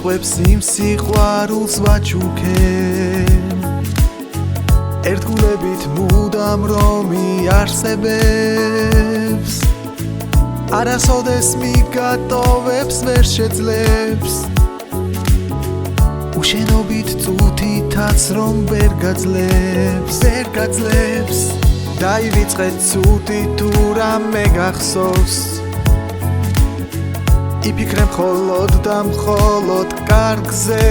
მოგიყვებს იმ სიყვარულს ვაჩუქე ერთგულებით მუდამ რომ იარსებებს არასოდეს მიგატოვებს ვერ შეძლებს უშენობით წუთითაც რომ ვერ გაძლებს დაივიწყეთ ცუდი თუ რამე გახსოვს იფიქრე მხოლოდ და მხოლოდ კარგზე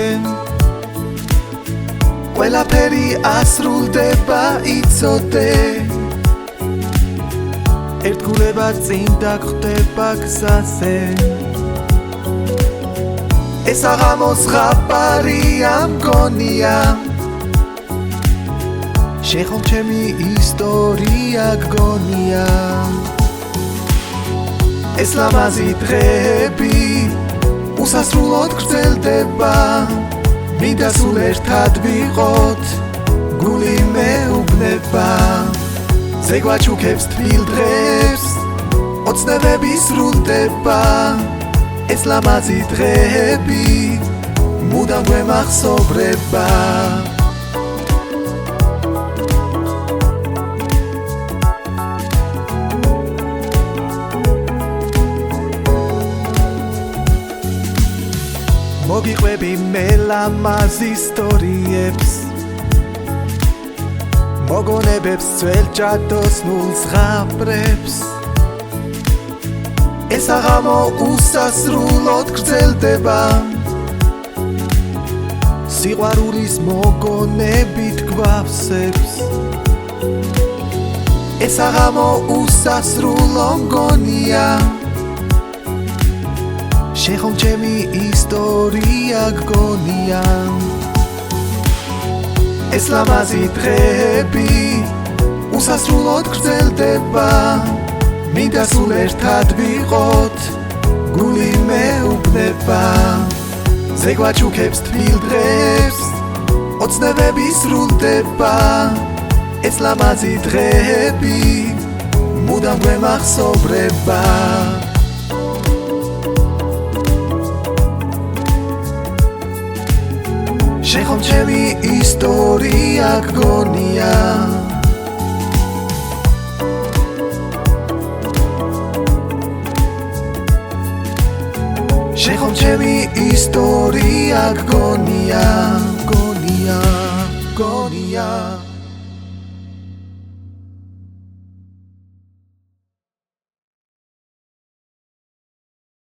ყველაფერი ასრულდება იცოდე ერთგულება წინ დაგხვდება გზაზე ეს აღამოს ზღაპარია მგონია შეხომ ჩემი ისტორია გგონია ეს ლამაზი დღეები უსასრულოდ გრძელდება მინდა სულ ერთად ვიყოთ გული მეუბნება ზეგვაჩუქებს თბილ დღეს ოცნებები სრულდება ეს ლამაზი დღეები მუდამ გვემახსოვრება მოგიყვები მე ლამაზ ისტორიებს მოგონებებს ძველ ჯადოსნულ ზღაპრებს ეს აღამო უსასრულოდ გრძელდება სიყვარულის მოგონებით გვავსებს ეს აღამო უსასრულო მგონია შეხომ ჩემი ისტორია გგონია ეს ლამაზი დღეები უსასრულოდ გრძელდება მინდა სულ ერთად ვიყოთ გული მეუბნება ზეგვაჩუქებს თბილ დღეს ოცნებები სრულდება ეს ლამაზი დღეები მუდამ გვემახსოვრება შეხომ ჩემი ისტორია გგონია შეხომ ჩემი ისტორია გგონია